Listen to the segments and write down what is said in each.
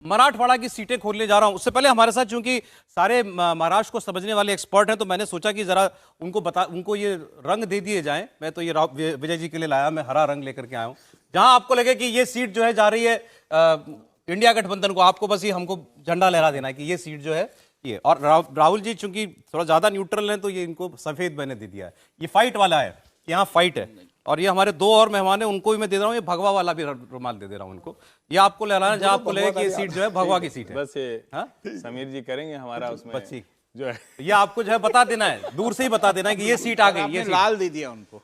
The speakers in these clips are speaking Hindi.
मराठवाड़ा की सीटें खोलने जा रहा हूं। उससे पहले हमारे साथ चूंकि सारे महाराष्ट्र को समझने वाले एक्सपर्ट हैं, तो मैंने सोचा कि जरा उनको ये रंग दे दिए जाएं। मैं तो ये विजय जी के लिए लाया, मैं हरा रंग लेकर के आया हूं। जहां आपको लगे कि ये सीट जो है जा रही है इंडिया गठबंधन को, आपको बस ये हमको झंडा लहरा देना है कि ये सीट जो है ये। और राहुल जी चूंकि थोड़ा ज्यादा न्यूट्रल हैं, तो ये इनको सफेद मैंने दे दिया है। ये फाइट वाला है, यहाँ फाइट है। और ये हमारे दो और मेहमान हैं, उनको भी मैं दे रहा हूँ ये भगवा वाला भी रुमाल दे रहा हूँ उनको। ये आपको लहराना जहां आपको लगे कि ये सीट जो है भगवा की सीट है। बस ये समीर जी करेंगे हमारा उसमें बच्ची जो है, ये आपको जो है बता देना है, दूर से ही बता देना है कि ये सीट आ गई। ये लाल दे दिया उनको,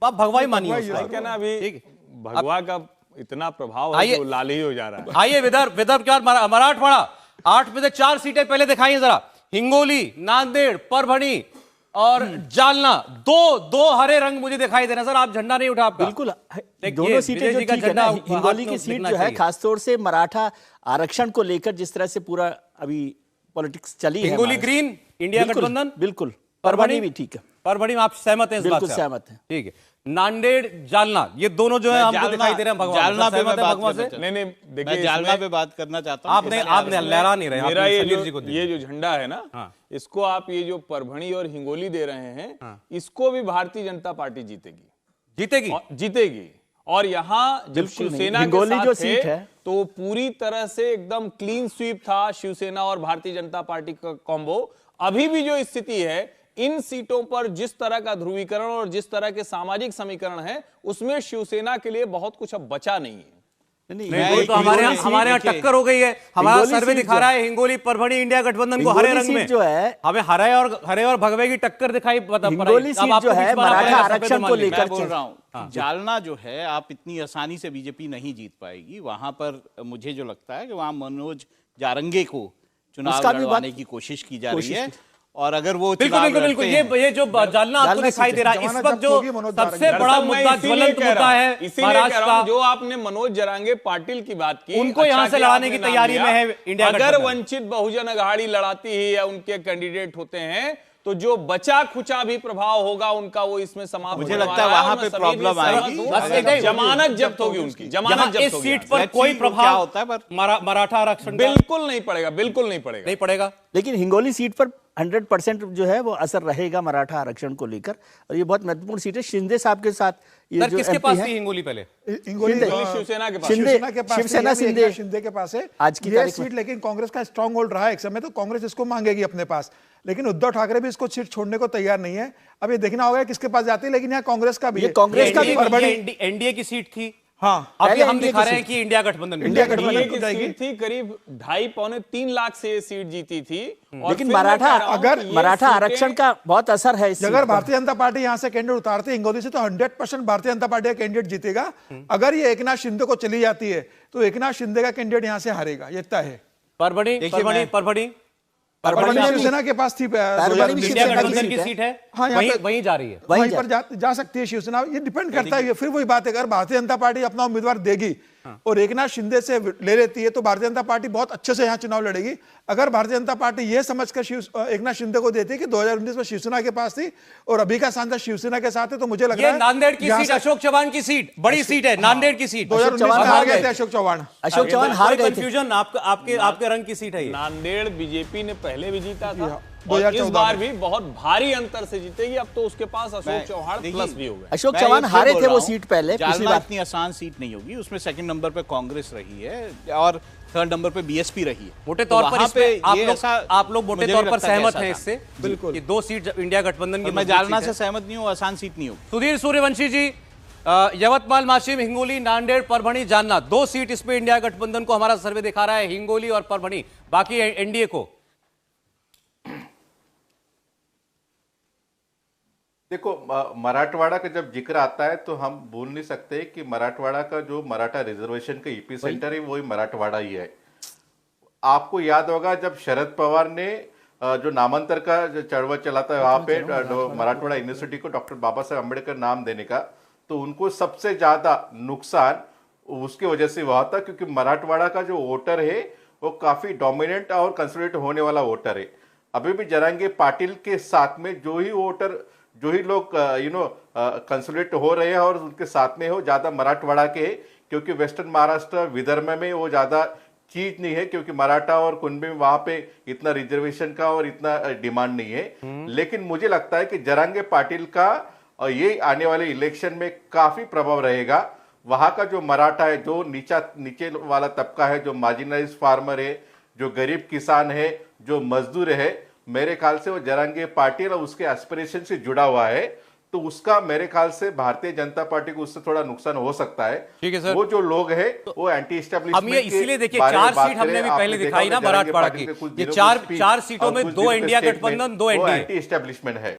आप भगवा ही मानिए उसका। क्या ना, अभी भगवा का इतना प्रभाव है तो लाल ही हो जा रहा है। आइए विदर्भ के बाद मराठवाड़ा 8 में से 4 सीटें पहले दिखाइए जरा। हिंगोली, नांदेड़, परभणी और जालना। दो हरे रंग मुझे दिखाई दे रहे हैं सर। आप झंडा नहीं उठा आपका? बिल्कुल, दोनों सीटें जो ठीक है ना, हिंगोली की सीट जो है खासतौर से मराठा आरक्षण को लेकर जिस तरह से पूरा अभी पॉलिटिक्स चली है, हिंगोली ग्रीन इंडिया गठबंधन, बिल्कुल। परभणी भी ठीक है, परभणी में आप सहमत हैं इस बात से? बिल्कुल सहमत है। ठीक है। नांदेड़, जालना, ये दोनों जो है हमको दिखाई दे रहे हैं भगवान। जालना पे मैं भगवान से नहीं देखिए, मैं जालना पे बात करना चाहता हूँ। आपने लहरा नहीं रहे। मेरा ये जो झंडा है ना, इसको आप ये जो परभणी और हिंगोली दे रहे हैं, इसको भी भारतीय जनता पार्टी जीतेगी। और यहाँ जब शिवसेना के साथ जो सीट है तो पूरी तरह से एकदम क्लीन स्वीप था शिवसेना और भारतीय जनता पार्टी का कॉम्बो। अभी भी जो स्थिति है, इन सीटों पर जिस तरह का ध्रुवीकरण और जिस तरह के सामाजिक समीकरण है, उसमें शिवसेना के लिए बहुत कुछ अब बचा नहीं है। नहीं, तो हमारे यहाँ टक्कर हो गई है। हमारा सर्वे दिखा रहा है हिंगोली परभणी इंडिया गठबंधन को हरे रंग में जो है, हमें हरे और भगवे की टक्कर दिखाई पता हिंगोली सीट जो है मराठा आरक्षण को लेकर बोल रहा हूँ। जालना जो है, आप इतनी आसानी से बीजेपी नहीं जीत पाएगी वहां पर। मुझे जो लगता है कि वहां मनोज जारंगे को चुनाव लड़वाने की कोशिश की जा रही है। और अगर वो बिल्कुल ये जो जालना आपको दिखाई दे रहा है, इस वक्त जो सबसे बड़ा मुद्दा, ज्वलंत मुद्दा है महाराष्ट्र का, जो आपने मनोज जरांगे पाटिल की बात की, उनको यहाँ से लड़ाने की तैयारी में है इंडिया। अगर वंचित बहुजन अघाड़ी लड़ाती है या उनके कैंडिडेट होते हैं, तो जो बचा खुचा भी प्रभाव होगा उनका, वो इसमें समाप्त। मुझे लगता है वहां पे प्रॉब्लम आएगी। जमानत जब्त होगी उनकी, जमानत जब्त इस सीट पर कोई प्रभाव होता है, पर मराठा आरक्षण बिल्कुल नहीं पड़ेगा। लेकिन हिंगोली सीट पर 100% जो है वो असर रहेगा मराठा आरक्षण को लेकर। और ये बहुत महत्वपूर्ण सीट है। शिंदे साहब के साथ ये जो किसके पास थी हिंगोली? पहले शिवसेना के पास, शिवसेना शिंदे के पास है आज की ये सीट। लेकिन कांग्रेस का स्ट्रांग होल्ड रहा है एक समय, तो कांग्रेस इसको मांगेगी अपने पास। लेकिन उद्धव ठाकरे भी इसको सीट छोड़ने को तैयार नहीं है। अब ये देखना होगा किसके पास जाती है। लेकिन यहाँ कांग्रेस का भी एनडीए की सीट थी। हाँ, अब हम दिखा रहे हैं कि इंडिया गठबंधन की सीट थी। करीब 2.5-3 लाख से सीट जीती थी। लेकिन मराठा आरक्षण का बहुत असर है। अगर भारतीय जनता पार्टी यहाँ से कैंडिडेट उतारती है हिंगोली से, तो 100% भारतीय जनता पार्टी का कैंडिडेट जीतेगा। अगर ये एकनाथ शिंदे को चली जाती है, तो एकनाथ शिंदे का कैंडिडेट यहाँ से हारेगा, ये तय है। परभणी शिवसेना के पास थी, गठबंधन की सीट है। हाँ, वहीं जा रही है, वहीं पर जा सकती है शिवसेना। ये डिपेंड करता है। फिर वही बात है, अगर भारतीय जनता पार्टी अपना उम्मीदवार देगी और एकनाथ शिंदे से ले लेती है, तो भारतीय जनता पार्टी बहुत अच्छे से यहाँ चुनाव लड़ेगी। अगर भारतीय जनता पार्टी यह समझकर एकनाथ शिंदे को देती है कि 2019 में शिवसेना के पास थी और अभी का सांसद शिवसेना के साथ है, तो मुझे लग रहा है नांदेड़ की सीट, अशोक चौहान की सीट, बड़ी सीट है नांदेड़ की सीट। 2019 में हार गए थे अशोक चौहान हार गए। कंफ्यूजन आपके रंग की सीट है। नांदेड़ बीजेपी ने पहले भी जीता था और इस बार भी बहुत भारी अंतर से जीतेगी। अब तो उसके पास अशोक चौहान प्लस भी हो गए। अशोक चौहान हारे थे वो सीट पहले। जालना इतनी आसान सीट नहीं होगी। उसमें सेकंड नंबर पे कांग्रेस रही है और थर्ड नंबर पे बीएसपी रही है। मोटे तौर पर आप लोग मोटे तौर पर सहमत हैं इससे? बिल्कुल, ये 2 सीट इंडिया गठबंधन की। मैं जालना से सहमत नहीं हूँ, आसान सीट नहीं होगी। सुधीर सूर्यवंशी जी, यवतमाल, वाशिम, हिंगोली, नांदेड़, परभणी, जालना, 2 सीट इस पे इंडिया गठबंधन को हमारा सर्वे दिखा रहा है, हिंगोली और परभणी, बाकी एनडीए को। देखो, मराठवाड़ा का जब जिक्र आता है तो हम भूल नहीं सकते कि मराठवाड़ा का जो मराठा रिजर्वेशन का ईपी सेंटर है, वही मराठवाड़ा ही है। आपको याद होगा जब शरद पवार ने जो नामांतर का जो चळवळ चलाता है वहां पे मराठवाड़ा यूनिवर्सिटी को डॉक्टर बाबा साहेब अम्बेडकर नाम देने का, तो उनको सबसे ज्यादा नुकसान उसकी वजह से हुआ था, क्योंकि मराठवाड़ा का जो वोटर है वो काफी डोमिनेंट और कंसोलिडेट होने वाला वोटर है। अभी भी जरांगे पाटिल के साथ में जो ही लोग कंसोलिडेट हो रहे हैं और उनके साथ में हो ज्यादा मराठवाड़ा के, क्योंकि वेस्टर्न महाराष्ट्र विदर्भ में वो ज्यादा चीज नहीं है, क्योंकि मराठा और कुणबी में वहां पे इतना रिजर्वेशन का और इतना डिमांड नहीं है। लेकिन मुझे लगता है कि जरांगे पाटिल का ये आने वाले इलेक्शन में काफी प्रभाव रहेगा। वहां का जो मराठा है, जो नीचे वाला तबका है, जो मार्जिनलाइज फार्मर है, जो गरीब किसान है, जो मजदूर है, मेरे ख्याल से वो जरांगे पाटिल और उसके एस्पिरेशन से जुड़ा हुआ है। तो उसका मेरे ख्याल से भारतीय जनता पार्टी को उससे थोड़ा नुकसान हो सकता है। ठीक है सर। वो जो लोग हैं वो एंटी एस्टेब्लिशमेंट। हम ये इसीलिए देखिए 4 सीट हमने भी पहले दिखाई ना मराठवाड़ा की, ये 4 सीटों में 2 इंडिया गठबंधन, 2 एनडीए। एंटी एस्टेब्लिशमेंट है।